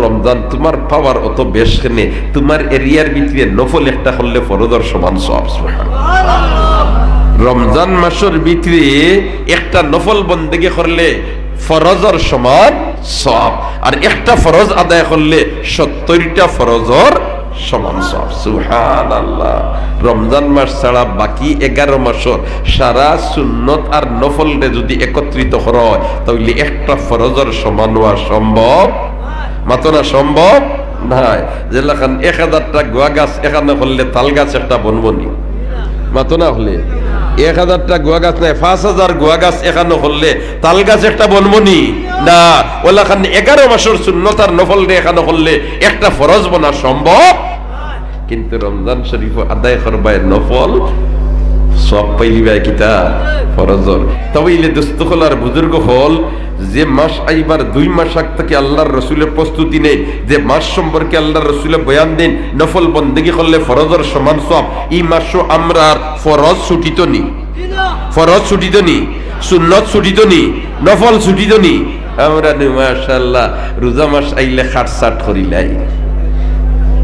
রমজান তোমার পাওয়ার অত বেশ কেনে, তোমার এরিয়ার ভিতরে নফল একটা করলে ফরজের সমান সওয়াব। রমজান মাসের ভিতরে একটা নফল বন্দেগী করলে ফরজের সমান সওয়াব, আর একটা ফরজ আদায় করলে 70টা ফরজের সমান সওয়াব। সুবহানাল্লাহ। রমজান মাস ছাড়া বাকি 11 মাসের সারা সুন্নত আর নফলরে যদি একত্রিত করা হয় তাহলে একটা ফরজের সমান হওয়া সম্ভব মাত্র না, সম্ভব নাই। যেখান 1000টা গোয়া গাছ এখানে করলে তাল গাছ একটা বনবনি মাত্র না হলে 1000টা গোয়া গাছ নাই, 5000 গোয়া গাছ এখানে করলে তাল গাছ একটা বনবনি না। ওলাখান 11 মাসের সুন্নত আর নফল রে এখানে করলে একটা ফরজ বনা সম্ভব। কিন্তু রমজান শরীফ আদায় করবায় নফল সব পাইলিবাই কিতা ফরজর। তবে ইলে দোস্ত হল আর বুজুর্গ হল যে মাস আইবার 2 মাস আগ থেকে আল্লাহর রসুলের প্রস্তুতি নেই, যে মাস সম্পর্কে আল্লাহর রসুলের বয়ান দেন নফল বন্দেগী করলে ফরজর সমান সব। এই মাসও আমরা ফরজ ছুটিত নি, ফরজ ছুটিত নি, সুন্নত ছুটিত নি, নফল ছুটিত নি। আমরা মাশাআল্লাহ রোজা মাস আইলে খাটসাট করিলাই।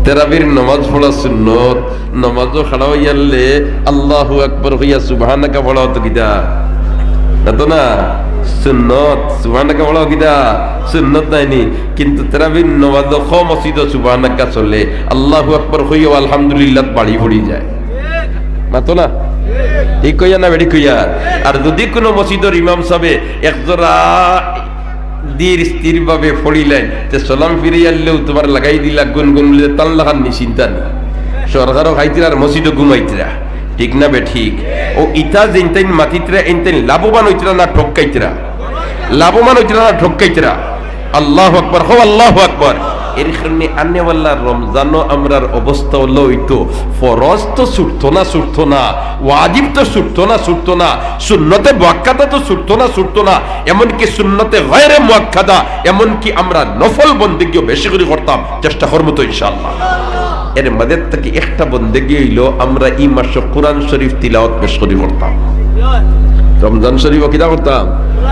তেরাবির নামাজ পড়া সুন্নত, নামাজও খাড়া হইয়ালে আল্লাহু আকবার হইয়া সুবহানাকা পড়া হতো কিতা তো না সুন্নত, সুবহানাকা পড়া কিতা সুন্নত নাইনি। কিন্তু তেরাবির নামাজ খ মসজিদ সুবহানাকা চলে, আল্লাহু আকবার হইয়া আলহামদুলিল্লাহ বাড়ি পড়ি যায় মাতো না, ঠিক কইয়া না বেড়ি কইয়া। আর যদি কোনো মসজিদের ইমাম সাহেব একজোড়া ধীর স্থির ভাবে ফড়িলেন যে সালাম ফিরে আনলেও তোমার লাগাই দিলা গুনগুন তাল লাগান নি, চিন্তা নেই। সরকারও খাইতিরা আর মসজিদও ঘুমাইতিরা, ঠিক না বে ঠিক। ও ইটা যেনতেন মাতিতরা এনতেন লাভবান হইতিরা না ঠকাইতিরা, লাভবান হইতিরা না ঠকাইতিরা। আল্লাহু আকবার, হো আল্লাহু আকবার। এর কারণে আনেওয়াল্লাহ রমজানও আমরার অবস্থা হলো হইতো ফরজ তো ছুটতো না, ছুটতো না, ওয়াজিব তো ছুটতো না, ছুটতো না, সুন্নতে মুআক্কাদা তো ছুটতো না, ছুটতো না, এমনকি সুন্নতে গায়রে মুআক্কাদা, এমনকি আমরা নফল বন্দেগীও বেশি করে করতাম, চেষ্টা করবো তো ইনশাআল্লাহ। এর মধ্যে থেকে একটা বন্দেগী হইলো আমরা এই মাসে কোরআন শরীফ তিলাওয়াত বেশ করে করতাম। রমজান শরীফ কিতা করতাম,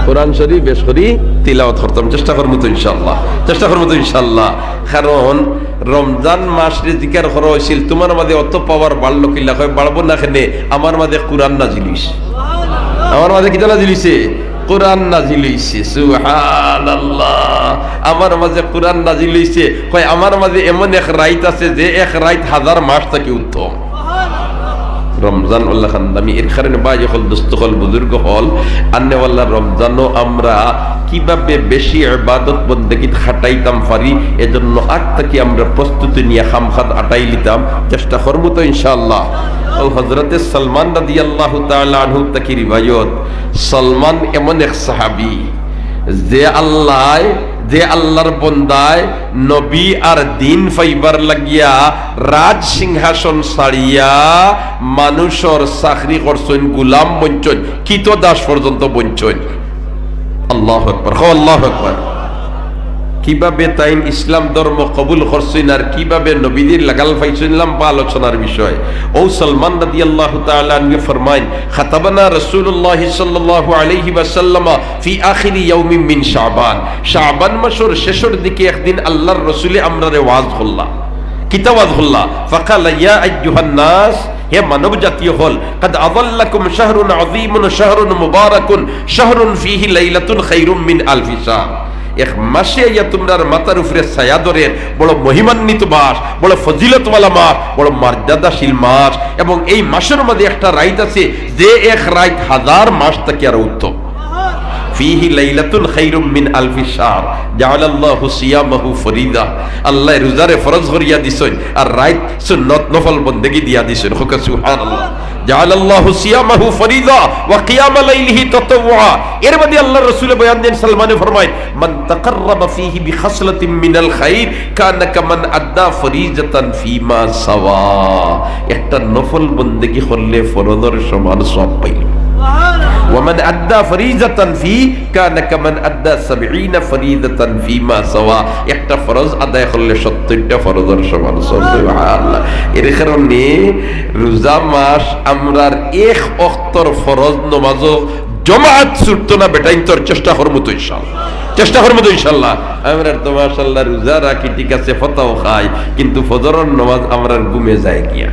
কোরআন শরীফ বেশ করে তিলাওয়াত করতাম, চেষ্টা করবো তো ইনশাআল্লাহ, চেষ্টা করবো তো ইনশাআল্লাহ। কারণ রমজান মাসে জিকির করা হয়েছিল, তোমার মাঝে অত পাওয়ার বাড়লো কিলা হয়, বাড়বো না কেনে, আমার মাঝে কোরআন নাজিল হইছে, আমার মাঝে কিতা নাজিল হইছে, কোরআন নাজিল হইছে। সুবহানাল্লাহ। আমার মাঝে কোরআন নাজিল হইছে, কয় আমার মাঝে এমন এক রাইত আছে যে এক রাইত 1000 মাস থেকে উত্তম। রমজান উল্লাহ খান্দামি। এর কারণে বাই হল দোস্ত হল বুজুর্গ হল আন্নেওয়াল্লাহ রমজানও আমরা কিভাবে বেশি ইবাদত বন্দেগী খাটাইতাম পারি, এজন্য আগ থেকে আমরা প্রস্তুতি নিয়ে খামখাদ আটাই লিতাম, চেষ্টা করবো তো ইনশাআল্লাহ। ও হযরতে সালমান রাদিয়াল্লাহু তাআলা আনহু থেকে রিওয়ায়াত, সালমান এমন এক সাহাবী যে আল্লাহর বন্দায় নবী আর দিন ফাইবার লাগিয়া রাজ সিংহাসন ছাড়িয়া মানুষের চাকরি করছেন, গুলাম বঞ্চন, কীট দাস পর্যন্ত বঞ্চন। আল্লাহু আকবার, আল্লাহু আকবার। কিভাবে তাই ইসলাম ধর্ম কবুল করছেন আর কিভাবে নবীদের লাগাল পাইছেন বা আলোচনার বিষয়। ও সালমান রাদিয়াল্লাহু তাআলা আনহু ফরমায়েন, খাতাবানা রাসূলুল্লাহ সাল্লাল্লাহু আলাইহি ওয়াসাল্লাম ফি আখিরি ইয়াউমিন মিন শাবান, শাবান মাসের শেষের দিকে একদিন আল্লাহর রাসূল আমরারে ওয়াজ করলেন, কিতা ওয়াজ করলেন, ফাকালা ইয়া আইয়ুহান নাস, হে মানব জাতীয় হল, কাদ আযাল্লাকুম শাহরুন আযীমুন শাহরুন মুবারাকুন শাহরুন ফীহি লাইলাতুন খায়রুম মিন আলফি শাহর। এক মাসে ইয়া তোমরার মাথার উপরে ছায়া ধরেন, বড় মহিমান্বিত মাস, বড় ফজিলতওয়ালা মাস, বড় মর্যাদাশীল মাস, এবং এই মাসের মধ্যে একটা রাত আছে যে এক রাত 1000 মাস থেকে আর উত্তম। ফীহি লাইলাতুন খায়রুম মিন আলফি শাহর জাআলাল্লাহু সিয়ামাহু ফরিদা, আল্লাহ রোজারে ফরজ করিয়া দিছেন আর রাত সুন্নত নফল বন্দেগী দিয়া দিছেন। সুবহানাল্লাহ। জাআলাল্লাহু সিয়ামাহু ফরিদা ওয়া কিয়াম লাইলিহি তাতাওয়া। এর মধ্যে আল্লাহর রাসূল বয়ান দেন, সালমানে ফরমায়, মান তাকাররাবা ফীহি বিখাসলাতিন মিনাল খায়র কানা কামান আদা ফরিজাতান ফীমা সাওয়া। একটা নফল বন্দেগী করলে ফরজের সমান সওয়াব পাইল। ومن أدى فريضة فيه كان كمن أدى 70 فريضة فيما سوا। একটা ফরজ আদায় করলে 70টা ফরজের সমান। সুবহানাল্লাহ। এর কারণে রোজা মাস আমরার এক ওয়াক্তর ফরজ নামাজও জামাত ছুটতো না, বেটাইন তোর চেষ্টা করবো তো ইনশাআল্লাহ। চেষ্টা করবো তো ইনশাল্লাহ। আমরা তো মাশাআল্লাহ রোজা রাখি, ঠিক আছে, ফতাও খাই, কিন্তু ফজরের নামাজ আমরা ঘুমে যায় গিয়া।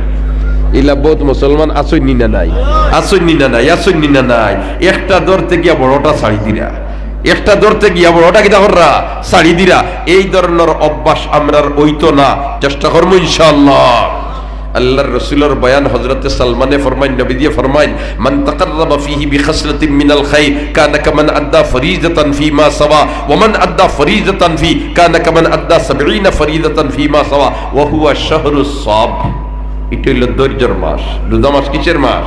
ইলা বহুত মুসলমান আসই নিনা নাই, আসই নিনা নাই, আসই নিনা নাই। একটা ধরতে গিয়া বড়টা ছাড়ি দিরা, একটা ধরতে গিয়া বড়টা কিতা কররা ছাড়ি দিরা। এই ধরনের অভ্যাস আমরার ওইতো না, চেষ্টা করবো ইনশাআল্লাহ। আল্লাহর রাসূলের বয়ান হযরতে সালমানে ফরমাইন, নবী দিয়ে ফরমাইন, মান তাকাররাবা ফীহি বিখাসলাতিন মিনাল খায়র কানা কামান আদ্দা ফরিজাতান ফীমা সাওয়া ওয়া মান আদ্দা ফরিজাতান ফী কানা কামান আদ্দা 70 ফরিজাতান ফীমা সাওয়া ওয়া হুয়া শাহরুস সাব। এটা হলো ধৈর্যের মাস। রোজা মাস কিসের মাস?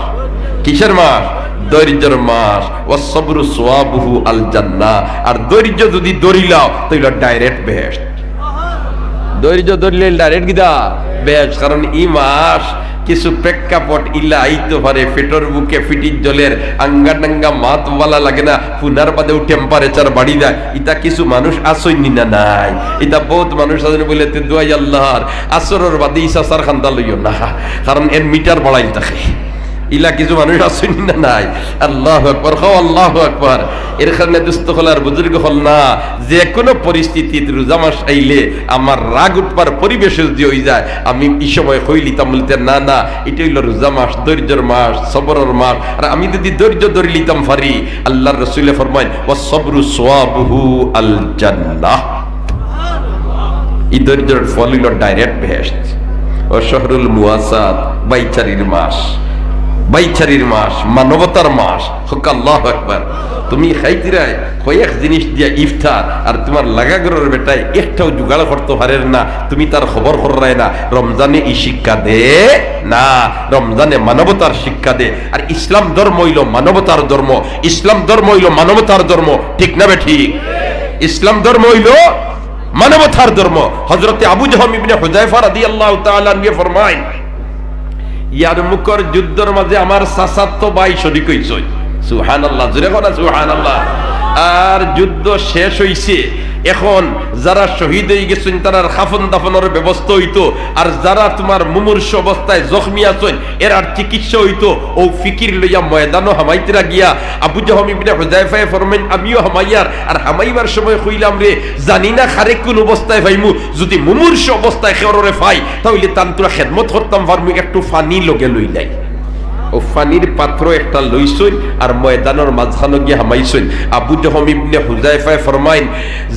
কিসের মাস? ধৈর্যের মাস। ওয়াস সাবরু সাওয়াবুহু আল জান্নাহ। আর ধৈর্য যদি ধরিলাও তাহলে ডাইরেক্ট বেহেশত। ধৈর্য ধরলে ডাইরেক্ট গিদা বেশ। কারণ এই মাস কিছু প্রেক্ষাপট ইলা আইতে পারে, পেটর বুকে ফিটির জলের আঙ্গা টাঙ্গা মাত বলা লাগে না, পুনার বাদেও টেম্পারেচার বাড়ি যায়। ইতা কিছু মানুষ আসই নিনা নাই। ইতা বহুত মানুষ আছে বলে দোয়াই আল্লাহর আসরের বাদে ইসাসার খান্দা লইও না, কারণ এর মিটার বাড়াই থাকে। ইলা কিছু মানুষ আসেন না নাই। আল্লাহু আকবার, খাও আল্লাহু আকবার। এর কারণে দুস্থ হলার বুজুর্গ হল না, যে কোনো পরিস্থিতিতে রোজা মাস আইলে আমার রাগ উঠবার পরিবেশ যদি হয়ে যায়, আমি এই সময় কইলিতাম বলতে না না, এটা হইল রোজা মাস, ধৈর্যের মাস, সবরের মাস। আর আমি যদি ধৈর্য ধরে লিতাম পারি, আল্লাহর রাসূলে ফরমায় ওয়াস সাবরু সাওয়াবুহু আল জান্নাহ। এই ধৈর্যের ফল হইল ডাইরেক্ট বেহেশত। ও শাহরুল মুওয়াসাত, বাইচারির মাস, বাইচারির মাস, মানবতার মাস। হোক আল্লাহু আকবার। তুমি খাইতিরাই কয়েক জিনিস দিয়া ইফতার, আর তোমার লাগাগরের বেটায় একটাও জোগাড় করতে পারেন না, তুমি তার খবর করাই না। রমজানে এই শিক্ষা দে না, রমজানে মানবতার শিক্ষা দে। আর ইসলাম ধর্ম হইল মানবতার ধর্ম, ইসলাম ধর্ম হইল মানবতার ধর্ম, ঠিক না বে ঠিক? ইসলাম ধর্ম হইল মানবতার ধর্ম। হযরতে আবু জাহম ইবনে হুযায়ফা রাদিয়াল্লাহু তাআলা আনহু ফরমায়, ইয়ারমুকের যুদ্ধের মাঝে আমার চাচাতো ভাই শরীক হইছে। সুবহানাল্লাহ, জোরে বলা সুবহানাল্লাহ। আর যুদ্ধ শেষ হইছে, এখন যারা শহীদ হয়ে গেছেন তারা খাফন দাফনের ব্যবস্থা হইতো, আর যারা তোমার মুমূর্ষ অবস্থায় জখমি আছেন এর আর চিকিৎসা হইতো। ও ফিকির লইয়া ময়দানও হামাইতেরা গিয়া আবু জাহম ইবনে হুযায়ফা ফরমাইন, আমিও হামাইয়ার। আর হামাইবার সময় কইলাম রে, জানি না খারে কোন অবস্থায় পাইমু, যদি মুমূর্ষ অবস্থায় খেররে পাই তাহলে তান্তুরা খেদমত করতাম পারমু, একটু ফানি লগে লইলাই। ও ফানির পাত্র একটা লইছই আর ময়দানের মাঝখানে গিয়ে হামাইছই। আবু জাহম ইবনে হুযায়ফা ফরমাইন,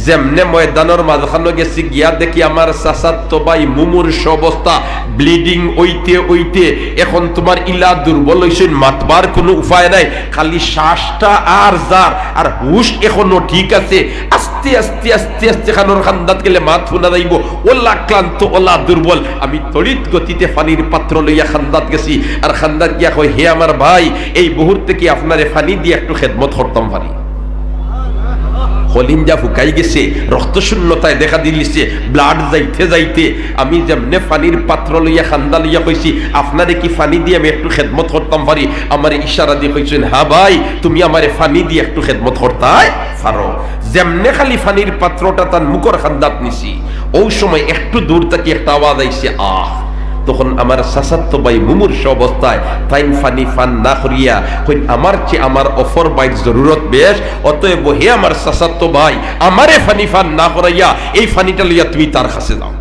যেমনে ময়দানের মাঝখানে গেছি গিয়া দেখি আমার চাচাতো ভাই মুমূর্ষ অবস্থা, ব্লিডিং ওইতে ওইতে এখন তোমার ইলা দুর্বল হইছেন, মাতবার কোনো উপায় নাই, খালি শ্বাসটা আর যার, আর হুশ এখনো ঠিক আছে। আস্তে আস্তে আস্তে আস্তে খানোর খান্দাত গেলে মাত শোনা যাইব, ওলা ক্লান্ত ওলা দুর্বল। আমি তড়িৎ গতিতে পানির পাত্র লইয়া খান্দাত গেছি, আর খান্দাত গিয়া হে আমার ভাই, এই মুহূর্তে কি আপনারে পানি দিয়ে একটু খেদমত করতাম পারি? হলিঞ্জা ফুকাই গেছে, রক্ত শূন্যতায় দেখা দিলিছে, ব্লাড যাইতে যাইতে আমি যেমনে পানির পাত্র লইয়া খান্দা লইয়া কইছি আপনারে কি পানি দিয়ে আমি একটু খেদমত করতাম পারি, আমার ইশারা দিয়ে কইছেন হ্যাঁ ভাই তুমি আমারে পানি দিয়ে একটু খেদমত করতাই পারো। যেমনে খালি পানির পাত্রটা তার মুখর খান্দাত নিছি, ওই সময় একটু দূর থেকে একটা আওয়াজ আইছে আহ। তখন আমার চাচাতো ভাই মুমূর্ষ অবস্থায় তাইন ফানি ফান না করিয়া কই আমার চেয়ে আমার অফর বাইর জরুরত বেশ, অতএব হে আমার চাচাতো ভাই আমারে ফানি ফান না করাইয়া এই ফানিটা লইয়া তুমি তার কাছে যাও।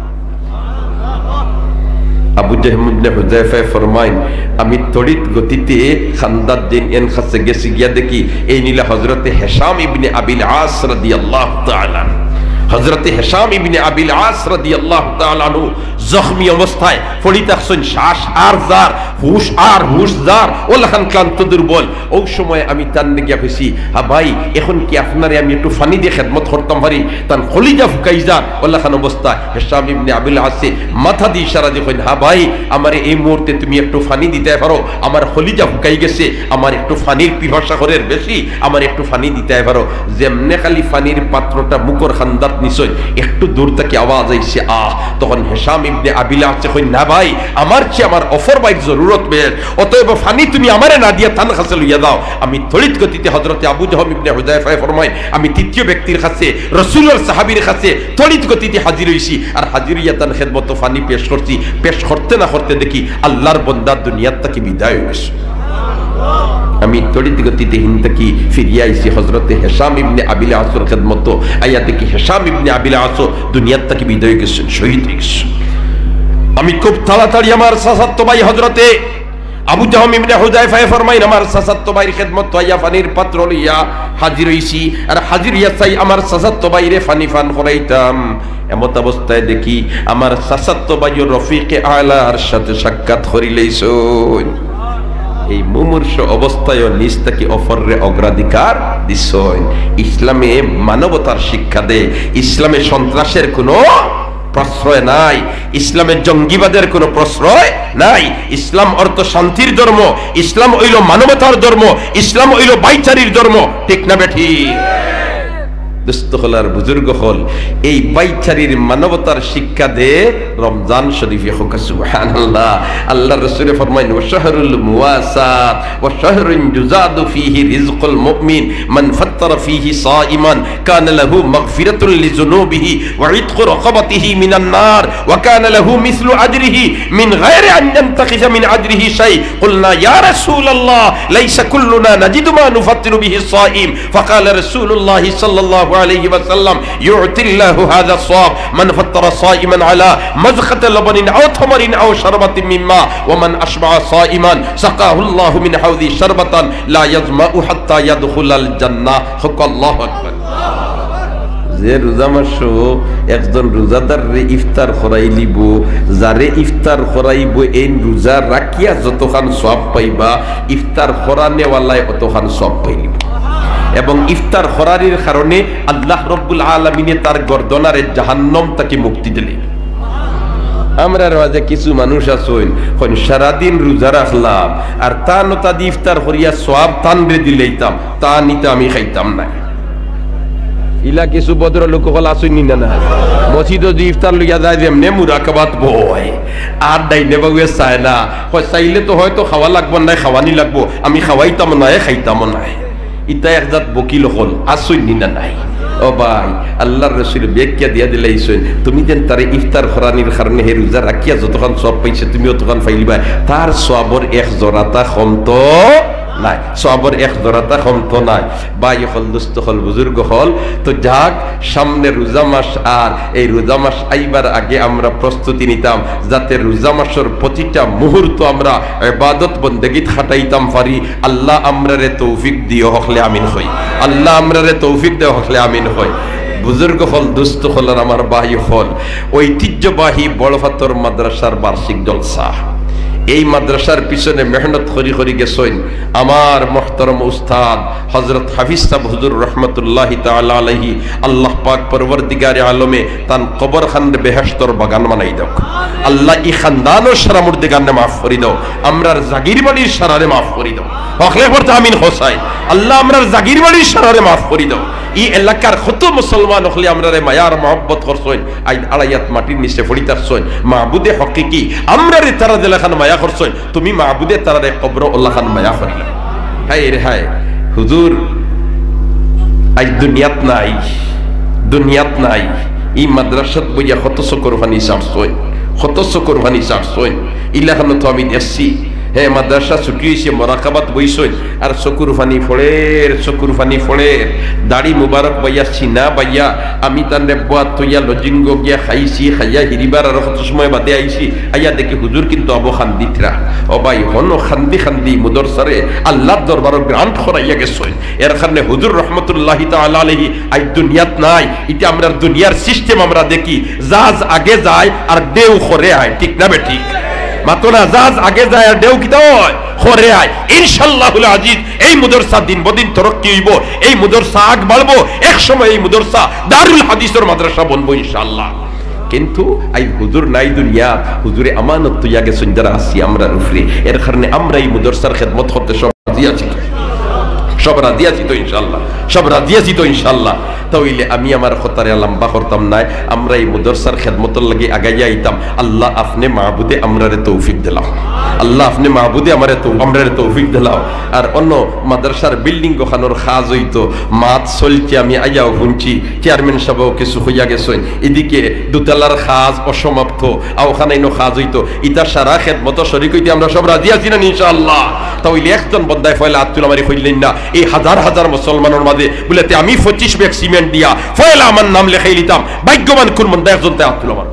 আবু জাহম ইবনে হুযায়ফা ফরমাইন, আমি তড়িৎ গতিতে খান্দাত দিন এন কাছে গেছি, গিয়া দেখি এই নীলা হযরতে হিশাম ইবনে আবিল আস রাদিয়াল্লাহু তাআলা, হযরতে হিশাম ইবনে আবিল আস রাদিয়াল্লাহু তাআলা আনহু জখমি অবস্থায় পড়ি থাকছেন, শ্বাস আর যার, হুশ আর হুশ যার, ওলাখান ক্লান্ত দুর্বল। ওই সময় আমি তার গিয়া কইছি হ্যাঁ ভাই এখন কি আপনারে আমি একটু ফানি দিয়ে খেদমত করতাম পারি? তার খলিজা ফুকাই যার ওলাখান অবস্থা। হিশাম ইবনে আবিল আসে মাথা দিয়ে ইশারা দিয়ে কইন হ্যাঁ ভাই আমার এই মুহূর্তে তুমি একটু ফানি দিতে পারো, আমার খলিজা ফুকাই গেছে, আমার একটু ফানির পিপাসা করের বেশি, আমার একটু ফানি দিতে পারো। যেমনে খালি ফানির পাত্রটা মুখর খান্দাত নিছই, একটু দূর থেকে আওয়াজ আইছে আহ। তখন হিশাম ইবনে আবিল আসে কই না ভাই আমার চেয়ে আমার অফর বাইর জরুরত বেশ, অতএব ফানি তুমি আমারে না দিয়া তার কাছে লইয়া দাও। আমি তড়িৎ গতিতে হযরতে আবু জাহম ইবনে হুযায়ফা ফরমায় আমি তৃতীয় ব্যক্তির কাছে রাসূলের সাহাবীর কাছে তড়িৎ গতিতে হাজির হইছি, আর হাজির হইয়া তার খেদমত ফানি পেশ করছি। পেশ করতে না করতে দেখি আল্লাহর বান্দা দুনিয়ার থেকে বিদায় হয়ে গেছে। আমি তড়িৎ গতিতে হিন্দকি ফিরিয়ে আইছি হযরতে হিশাম ইবনে আবিল আসর খিদমত আইয়া দেখি হিশাম ইবনে আবিল আসর দুনিয়ার থেকে বিদায় গেছেন, শহীদ হয়ে গেছেন। আমি খুব তাড়াতাড়ি আমার চাচাতো ভাই হযরতে আবু জাহম ইবনে হুযায়ফা ফরমাইন আমার চাচাতো ভাইয়ের খিদমত আইয়া পানির পাত্র লইয়া হাজির হইছি, আর হাজির হইয়া চাই আমার চাচাতো ভাইরে পানি পান করাইতাম। এমত অবস্থায় দেখি আমার চাচাতো ভাইয়ের রফিকে আলার সাথে সাক্ষাৎ করিলেইছই। এই মুমূর্ষ অবস্থায় নিজ থেকে অপরের অগ্রাধিকার দিছই। ইসলামে মানবতার শিক্ষা দেয়, ইসলামে সন্ত্রাসের কোনো প্রশ্রয় নাই, ইসলামের জঙ্গিবাদের কোনো প্রশ্রয় নাই। ইসলাম অর্থ শান্তির ধর্ম, ইসলাম হইল মানবতার ধর্ম, ইসলাম হইল বাইচারির ধর্ম, ঠিক না বেঠি? দুস্থ হল আর বুজুর্গ হল এই বাইচারির মানবতার শিক্ষা দে রমজান শরীফে হোক। সুবহানাল্লাহ। আল্লাহ রাসূল ফরমায়েন ওয়া শাহরুল মুওয়াসাত ওয়া শাহরুন যুজাদু ফীহি রিজকুল মুমিন মান ফাত্তারা ফীহি সাইমান কানা লাহু মাগফিরাতুন লিযুনুবিহি ওয়া ইতকু রাকাবাতিহি মিনান নার ওয়া কানা লাহু মিসলু আজরিহি মিন গায়রি আন ইয়ানতাকিজা মিন আজরিহি শাই। কুলনা ইয়া রাসূলুল্লাহ লাইসা কুল্লুনা নাজিদু মা নুফাত্তিরু বিহি সাইম। ফাকালা রাসূলুল্লাহ সাল্লাল্লাহু عليه وسلم يعطي الله هذا الصواب من فطر صائما على مزخة لبن أو تمر أو شربة من ماء ومن أشبع صائما سقاه الله من حوض شربة لا يظمأ حتى يدخل الجنة. حق الله أكبر. যে রোজা মাস একজন রোজাদার রে ইফতার করাইলিব, যারে ইফতার করাইব এই রোজা রাখিয়া যতখান সওয়াব পাইবা ইফতার করানেওয়ালায় অতখান সওয়াব পাইলিব। এবং ইফতার করারির কারণে আল্লাহ রব্বুল আলামিনে তার গর্দনারে জাহান্নাম থেকে মুক্তি দিলেন। আমরা রাজে কিছু মানুষ আছেন সারাদিন রোজা রাখলাম আর তা নতা দিয়ে ইফতার করিয়া সওয়াব তানরে দিলেইতাম, তা নিতে আমি খাইতাম না। ইলা কিছু ভদ্র লোক হল আসুনি না, মসজিদে যে ইফতার লইয়া যায় যেমনে মুরাকাবাত বয় আর ডাইনে বাবুয়ে চায় না, চাইলে তো হয়তো খাওয়া লাগবো না, খাওয়ানি লাগবো, আমি খাওয়াইতাম না, খাইতাম না। ইটা একজাত বকিল হল আসুনি না নাই। ও ভাই, আল্লাহর রাসূল ব্যাখ্যা দিয়া দিলাইছেন তুমি যেন তারে ইফতার করানির কারণে হে রোজা রাখিয়া যতক্ষণ সওয়াব পাইছে তুমিও তখন পাইলিবা, তার সওয়াবের এক জরাতা কমতো নাই, সওয়াবের এক জরাতা কমতো নাই। ভাই হল, দুস্থ হল, বুজুর্গ হল, তো যাক সামনে রোজা মাস, আর এই রোজা মাস আইবার আগে আমরা প্রস্তুতি নিতাম যাতে রোজা মাসের প্রতিটা মুহূর্ত আমরা ইবাদত বন্দেগীত খাটাইতাম পারি। আল্লাহ আমরারে তৌফিক দিও হকলে আমিন হই। আল্লাহ আমরারে তৌফিক দিও হকলে আমিন হই। বুজুর্গ হল, দুস্থ হল, আমার ভাই হল, ঐতিহ্যবাহী বড়পাথর মাদ্রাসার বার্ষিক জলসা, এই মাদ্রাসার পিছনে মেহনত করি করি গেছেন আমার মুহতারম উস্তাদ হযরত হাফিজ সাহেব হুজুর রহমতুল্লাহি তাআলা আলাইহি। আল্লাহ পাক পরবর্তীকারে আলমে তান কবর খান্ডে বেহেশতর বাগান বানাই দাও। আল্লাহ ই খানদানোর সারা মুর্দিগানে মাফ করি দাও, আমরার জাগির বাড়ির সারারে মাফ করি দাও হকলে পড়তে আমিন হোসাই। আল্লাহ আমরার জাগির বাড়ির সারারে মাফ করি দাও। এই এলাকার কত মুসলমান হলে আমরারে মায়ার মহব্বত করছেন, আই আড়াইয়াত মাটির নিচে পড়িতারছেন। মাহবুদে হকিকি আমরারে তারা দেলাখান মায়া করছেন, তুমি মাহবুদে তারারে কবর উল্লাখান মায়া করিলা। হায় রে হায়, হুজুর আজ দুনিয়াত নাই, দুনিয়াত নাই। এই মাদ্রাসাত বইয়া কত কোরবানি চাড়ছেন, কত কোরবানি চাড়ছেন। ইলাখানো তো আমি দেখছি, হ্যাঁ মাদ্রাসা ছুটি হয়েছে, মরাকাবাত বইছেন আর চকুর ফানি ফোড়ের, চকুর ফানি ফোড়ের, দাড়ি মুবারক বাইয়া চিনা বাইয়া আমি তার বোয়াত থইয়া লজিঙ্গ গিয়া খাইছি, খাইয়া হিরিবার আর কত সময় বাদে আইছি, আইয়া দেখি হুজুর কিন্তু আবো খান্দিতরা। ও ভাই হন খান্দি খান্দি মুদরসারে আল্লাহ দরবার গ্রান্ট করাইয়া গেছেন। এর কারণে হুজুর রহমতুল্লাহি তাআলা আলাইহি আজ দুনিয়াত নাই। এটা আমরা দুনিয়ার সিস্টেম আমরা দেখি, জাহাজ আগে যায় আর দেউ করে আয়, ঠিক না বেঠিক? মাতনা জাহাজ আগে যায় আর দেউ কিতা হয় করে আয়। ইনশাআল্লাহুল আজিজ এই মাদ্রাসা দিন বদিন তরক্কি হইব, এই মাদ্রাসা আগ বাড়বো, এক সময় এই মাদ্রাসা দারুল হাদিসের মাদ্রাসা বনবো ইনশাআল্লাহ। কিন্তু আই হুজুর নাই দুনিয়া, হুজুরে আমানত তুইয়া গেছেন যারা আসি আমরা উপরে। এর কারণে আমরা এই মাদ্রাসার খেদমত করতে সব রাজি আছি, সব রাজি আছি তো ইনশাআল্লাহ, সব রাজি আছি তো ইনশাআল্লাহ। তাইলে আমি আমার খতারে লম্বা করতাম না, আমরা এই মুদরসার খেদমতর লাগি আগাইয়া আইতাম। আল্লাহ আপনি মাহবুদে আমরারে তৌফিক দিলাম, আল্লাহ আপনি মাহবুদে আমরারে তৌফিক দিলাম। আর অন্য মাদ্রাসার বিল্ডিং গোখানোর খাজ হইতো, মাত চলছে, আমি আইয়াও শুনছি চেয়ারম্যান সাহেবও কিছু হইয়া গেছেন, এদিকে দুতলার খাজ অসমাপ্ত, আর ওখানে খাজ হইতো, ইটা সারা খেদমত শরীক হইতে আমরা সব রাজি আছি না ইনশাআল্লাহ। তাহলে একজন বন্দায় ফয়লা আত্মুল আমারি হইলেন না, এই হাজার হাজার মুসলমানের মাঝে বলেতে আমি 25 ব্যাগ সিমেন্ট দিয়া ফয়লা আমার নাম লেখাই লিতাম, ভাগ্যবান কোন বন্দা একজন আত্মুল আমার।